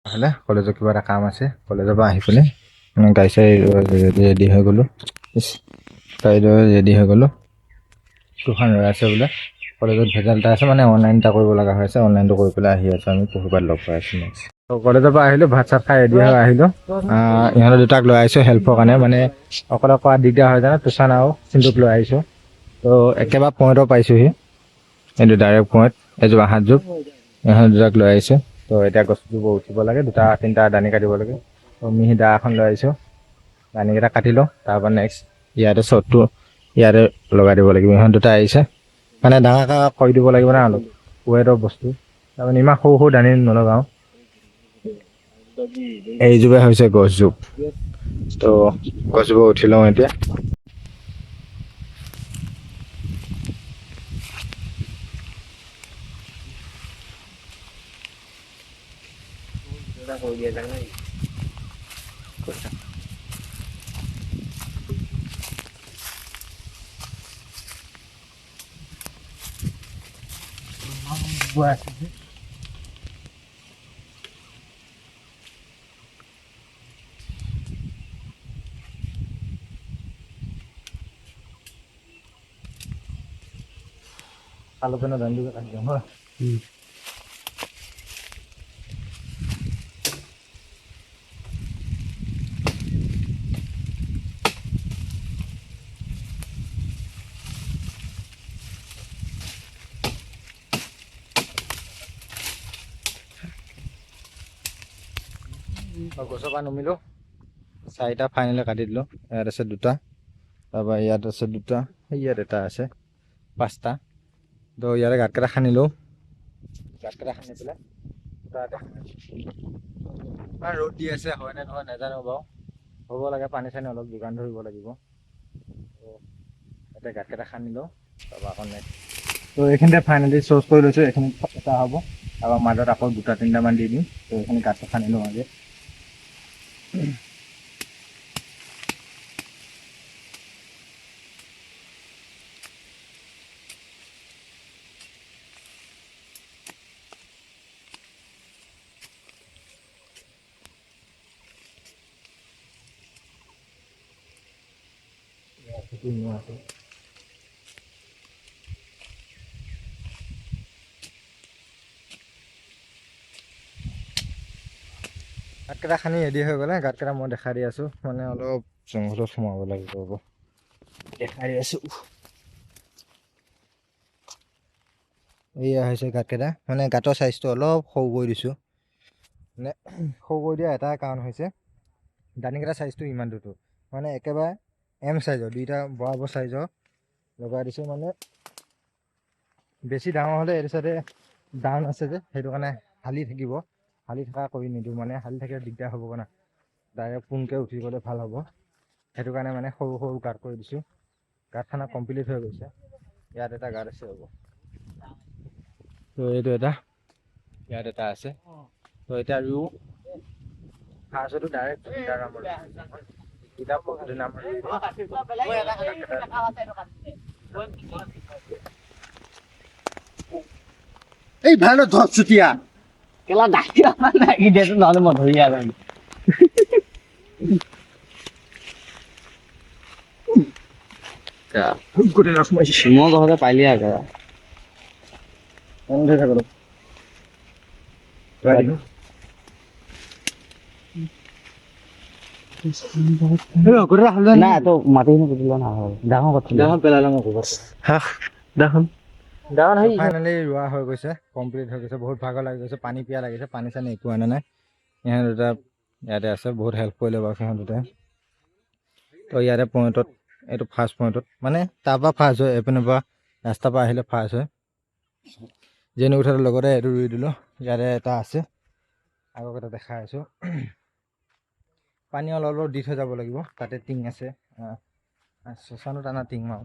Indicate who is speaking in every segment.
Speaker 1: হ'লে কলেজৰ কিবা এটা কাম আছে কলেজৰ পৰা আহি পেলাই মানে গাড়ী চাড়ী ৰেডি হৈ গ'লোঁ গাড়ী ৰেডি হৈ গ'লোঁ দুখন ৰৈ আছে বোলে কলেজত ভেজাল এটা আছে মানে অনলাইন এটা কৰিব লগা হৈ আছে অনলাইনটো কৰি পেলাই আহি আছোঁ আমি পঢ়িবাত লগ পাই আছোঁ নেক্সট কলেজৰ পৰা আহিলোঁ ভাত চাত খাই ৰেডি হৈ আহিলোঁ ইহঁতৰ দুটাক লৈ আহিছোঁ হেল্পৰ কাৰণে মানে অকলে কৰা দিগদাৰ হয় জানো তুষান আৰু চিন্তুক লৈ আহিছোঁ তো একেবাৰে পইণ্টৰ পাইছোঁহি এইটো ডাইৰেক্ট পইণ্ট এযোৰ হাতযোৰ ইহঁত দুটাক লৈ আহিছোঁ তো এতিয়া গছজোপা উঠিব লাগে দুটা তিনিটা দানি কাটিব লাগে তো মিহি দা এখন লৈ আহিছোঁ দানিকেইটা কাটি লওঁ তাৰপৰা নেক্সট ইয়াতে শ্বটটো ইয়াতে লগাই দিব লাগিব ইহঁত দুটা আহিছে মানে ডাঙৰ কৰি দিব লাগিব না অলপ ৱেটৰ বস্তু তাৰমানে ইমান সৰু সৰু দানি নলগাওঁ এইজোপা হৈছে গছজোপ তো গছজোপা উঠি লওঁ এতিয়া আলোচনা দান দিব লাগিব হয় গছৰ পৰা নমিলোঁ চাৰিটা ফাইনেলে কাটি দিলোঁ ইয়াত আছে দুটা তাৰপৰা ইয়াত আছে দুটা ইয়াত এটা আছে পাঁচটা তো ইয়াতে গাঁতকেইটা খান্দি লওঁ গাঁতকেইটা খান্দি পেলাই ৰ'দ দি আছে হয়নে নহয় নাজানো বাৰু হ'ব লাগে পানী চানী অলপ যোগান ধৰিব লাগিব এতিয়া গাঁতকেইটা খান্দি লওঁ তাৰপৰা আকৌ নেক্সট তো এইখিনিতে ফাইনেলি চ'চ কৰি লৈছোঁ এইখিনি এটা হ'ব তাৰপৰা মাজত আকৌ দুটা তিনিটামান দি দিম তো এইখিনি গাঁতটো খান্দি লওঁ আজি গাঁতকেইটা খান্দি ৰেডি হৈ গ'লে গাঁতকেইটা মই দেখাই দি আছোঁ মানে অলপ জংঘলত সোমাব লাগিব ৰ'ব দেখাই দি আছোঁ এয়া হৈছে গাঁতকেইটা মানে গাঁতৰ চাইজটো অলপ সৰু কৰি দিছোঁ মানে সৰু কৰি দিয়া এটা কাৰণ হৈছে দানিকেইটা চাইজটো ইমানটোতো মানে একেবাৰে এম চাইজৰ দুইটা বৰাবৰ চাইজৰ লগাই দিছোঁ মানে বেছি ডাঙৰ হ'লে এইটো চাইডে ডাউন আছে যে সেইটো কাৰণে হালি থাকিব হালি থকা কৰি নিদিওঁ মানে হালি থাকিলে দিগদাৰ হ'ব না ডাইৰেক্ট পোনকৈ উঠি গ'লে ভাল হ'ব সেইটো কাৰণে মানে সৰু সৰু গাঁত কৰি দিছোঁ গাঁত খানা কমপ্লিট হৈ গৈছে ইয়াত এটা গাঁত আছে হ'ব তো এইটো এটা ইয়াত এটা আছে তো এতিয়া ৰুওঁ ফাৰ্ষ্টতো ডাইৰেক্ট কিতাপ পদ্ধতি নাম
Speaker 2: এই ভালো ধর চুতিয়া কেলা ডাকি আমার না কি দেশ নালে মত হই যাবে তা গুড এনাফ মাই মো ঘরে পাইলি আগা বন্ধ থাকো রাইট না তো মাটি নে দিল না ডাঙৰ কথা ডাঙৰ পেলালাম কব হা ডাঙৰ
Speaker 1: ফাইনেলি ৰোৱা হৈ গৈছে কমপ্লিট হৈ গৈছে বহুত ভাগৰ লাগি গৈছে পানী পিয়া লাগিছে পানী চানী একো আনা নাই ইহঁত দুটা ইয়াতে আছে বহুত হেল্প কৰিলে বাৰু সিহঁত দুটাই তো ইয়াতে পইণ্টত এইটো ফাৰ্ষ্ট পইণ্টত মানে তাৰপৰা ফাৰ্ষ্ট হয় এইপিনৰ পৰা ৰাস্তাৰ পৰা আহিলে ফাৰ্ষ্ট হয় যেনে উঠাৰ লগতে এইটো ৰুই দিলোঁ ইয়াতে এটা আছে আগত এটা দেখাই আছোঁ পানী অলপ অলপ দি থৈ যাব লাগিব তাতে টিং আছে শশানত আনা টিং মাৰো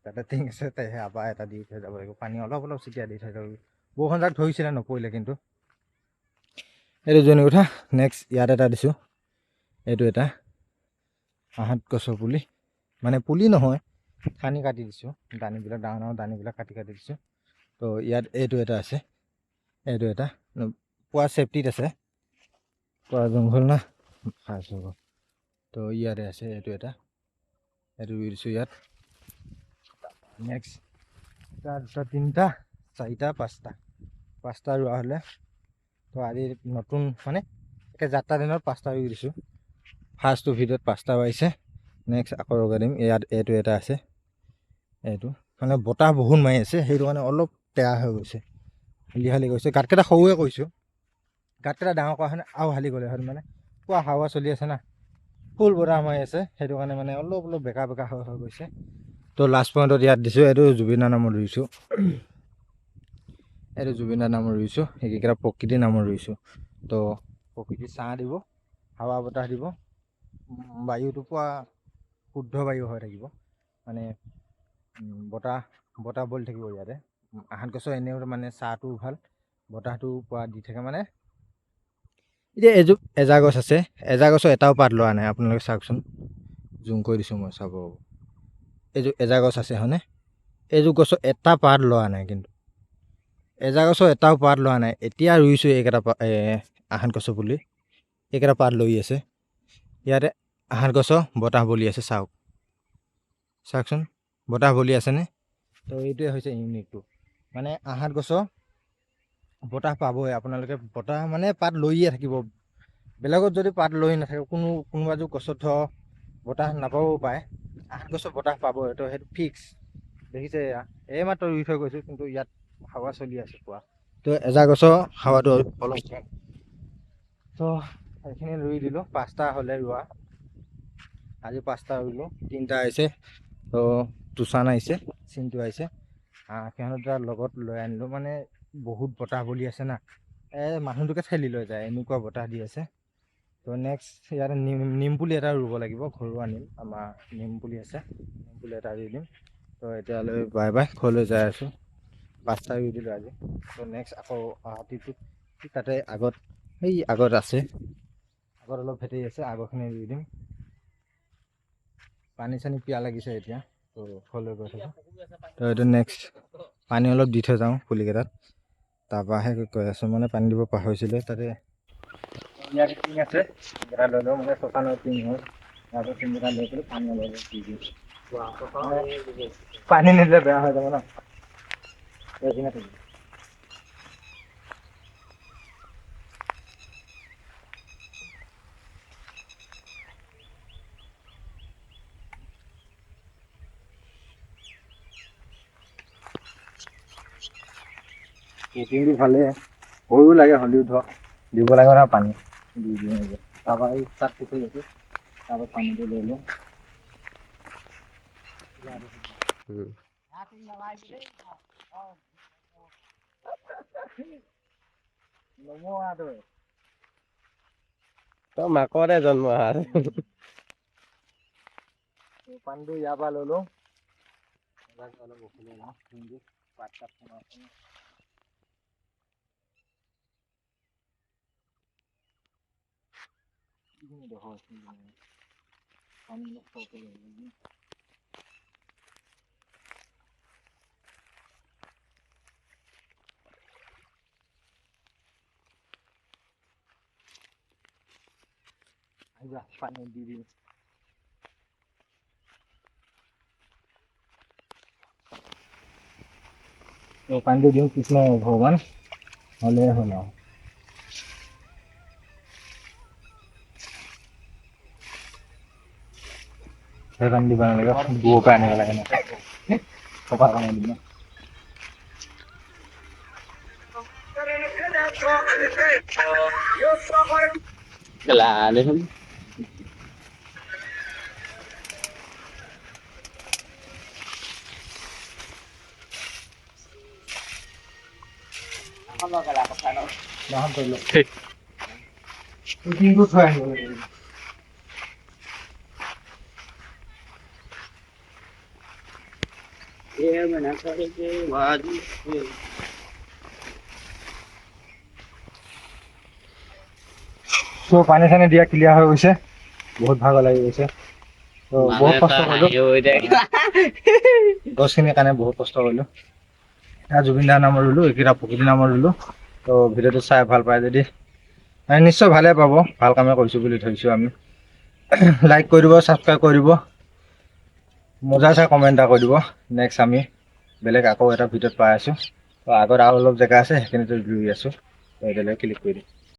Speaker 1: তাতে টিং আছে আবার এটা দি থৈ যাব লাগিব পানী অলপ অলপ ছিটিয়াই দি থৈ যাব লাগিব বৰষুণ যাক ধৰিছিলে নপৰিলে কিন্তু এইটো জনি উঠা নেক্সট ইয়াত এটা দিছোঁ এইটো এটা আহঁত গছৰ পুলি মানে পুলি নহয় খানি কাটি দিছোঁ দানিবিলাক ডাঙৰ ডাঙৰ দানিবিলাক কাটি দিছোঁ তো ইয়াত এইটো এটা আছে এইটো এটা পুৰা চেফটিত আছে পুৰা জংঘল না খাচ হ'ব। তো ইয়াতে আছে এইটো এটা, এইটো ৰুই দিছোঁ ইয়াত। নেক্সট এটা দুটা তিনিটা চাৰিটা পাঁচটা ৰোৱা হ'লে। তো আজি নতুন মানে একে যাত্ৰা দিনত 5টা ৰুই দিছোঁ। ফাৰ্ষ্টটো ভিডিঅ'ত 5টা পাইছে। নেক্সট আকৌ লগাই দিম। ইয়াত এইটো এটা আছে, এইটো মানে বতাহ বহুত মাৰি আছে, সেইটো কাৰণে অলপ টেৰা হৈ গৈছে, হালি গৈছে। গাঁতকেইটা সৰুৱে কৰিছোঁ, গাঁতকেইটা ডাঙৰ কৰা হয় আৰু হালি গ'লে হয়। মানে পুৰা হাৱা চলি আছে না, ফুল বতাহ মাৰি আছে, সেইটো কাৰণে মানে অলপ বেকা হৈ গৈছে। তো লাষ্ট পইণ্টত ইয়াত দিছোঁ, এইটো জুবিনৰ নামত ৰুইছোঁ। এইটো জুবিনৰ নামত ৰুইছোঁ, সেইকেইটা প্ৰকৃতিৰ নামত ৰুইছোঁ। তো প্ৰকৃতিৰ ছাঁ দিব, হাৱা বতাহ দিব, বায়ুটো পুৰা শুদ্ধ বায়ু হৈ থাকিব। মানে বতাহ বলি থাকিব ইয়াতে। আহঁত গছৰ এনেও মানে ছাঁটোও ভাল, বতাহটো পুৰা দি থাকে। মানে এতিয়া এজাৰ গছ আছে, এজাৰ গছৰ এটাও পাত লোৱা নাই, আপোনালোকে চাওকচোন, জুম কৰি দিছোঁ মই, চাব। এজাৰ গছ আছে হয়নে, এইযোৰ গছৰ এটা পাত লোৱা নাই, কিন্তু এজাৰ গছৰ এটাও পাত লোৱা নাই। এতিয়া ৰুইছোঁ এইকেইটা আহঁত গছৰ পুলি, এইকেইটা পাত লৈ আছে। ইয়াতে আহঁত গছৰ বতাহ বলি আছে, চাওকচোন, বতাহ বলি আছেনে? তো এইটোৱে হৈছে ইউনিকটো, মানে আহঁত গছৰ বতাহ পাবই আপোনালোকে। বতাহ মানে পাত লৈয়ে থাকিব। বেলেগত যদি পাত লৈ নাথাকে, কোনোবা এযোৰ গছত ধৰ বতাহ নাপাবও পাৰে, আহঁত গছৰ বতাহ পাবই, তো সেইটো ফিক্স। দেখিছে, এইমাত্ৰ ৰুই থৈ গৈছোঁ, কিন্তু ইয়াত হাৱা চলি আছে পুৰা। তো এজাৰ গছৰ হাৱাটো অলপ কম। তো এইখিনি ৰুই দিলোঁ, 5টা হ'লে ৰোৱা। আজি 5টা ৰুলোঁ, 3টা আহিছে। তো তুচান আহিছে, চিন্তু আহিছে, সিহঁত দুটাৰ লগত লৈ আনিলোঁ। মানে বহুত বতাহ বলি আছে না, মানুহটোকে ঠেলি লৈ যায়, এনেকুৱা বতাহ দি আছে। তো নেক্সট ইয়াতে নিম পুলি এটা ৰুব লাগিব, ঘৰুৱা নিম, আমাৰ নিম পুলি আছে, নিম পুলি এটা ৰুই দিম। তো এতিয়ালৈ বাই বাই, ঘৰলৈ যাই আছোঁ। 5টা ৰুই দিলোঁ আজি। তো নেক্সট আকৌ টিপটোত তাতে আগত আছে, আগত অলপ ভেটেই আছে, আগৰখিনি ৰুই দিম। পানী চানী পিয়াহ লাগিছে এতিয়া, তো ঘৰলৈ গৈ থাকোঁ। তো এইটো নেক্সট পানী অলপ দি থৈ যাওঁ পুলিকেইটাত, তাৰপৰাহে কৈ আছোঁ। মানে পানী দিব পাহৰিছিলোঁ। তাতে ইয়াত টিং আছে, সেইকেইটা লৈ লওঁ, মানে শশানৰ টিং হয়, তাৰপৰা টিংকেইটা লৈ পেলাই পানী অলপ দি দিওঁ। পানী নিদিলে বেয়া হৈ যাব ন, এইখিনিতে থাকিব। টিংটো ভালেই, সৰু লাগে, হ'লেও ধৰক দিব লাগে না পানী, দি দিওঁ। তাৰপৰা এই তাত পুখুৰী আছে, তাৰপৰা পানীটো লৈ লওঁ।
Speaker 2: মাকতে জন্ম
Speaker 1: পানীটো ইয়াৰ পৰা লৈ লওঁ, অলপ উখলি লওঁ, পাত চাত সোমাইছে ন। পানী দি দিওঁ। পানীটো দিওঁ, কৃষ্ণ ভগৱান হ'লে হ'ল আৰু। সেই পানী দিব নালাগে, দূৰৰ পৰা আনিব লাগে ন, চফা পানী দিম। থৈ আহিব লাগিব। তো পানী চানী দিয়া ক্লিয়াৰ হৈ গৈছে, বহুত ভাগৰ লাগি গৈছে। তো বহুত কষ্ট কৰিলোঁ, গছখিনিৰ কাৰণে বহুত কষ্ট কৰিলোঁ। এটা জুবিন দাৰ নামত ৰুলোঁ, এইকেইটা প্ৰকৃতিৰ নামত ৰুলোঁ। তো ভিডিঅ'টো চাই ভাল পায় যদি নিশ্চয় ভালে পাব, ভাল কামে কৰিছোঁ বুলি ধৰিছোঁ আমি। লাইক কৰি দিব, ছাবস্ক্ৰাইব কৰি দিব, মজা চাই কমেণ্ট এটা কৰি দিব। নেক্সট আমি বেলেগ আকৌ এটা ভিডিঅ'ত পাই আছোঁ। আগত আৰু অলপ জেগা আছে সেইখিনিতো ৰুই আছোঁ, এইডালে ক্লিক কৰি দিম।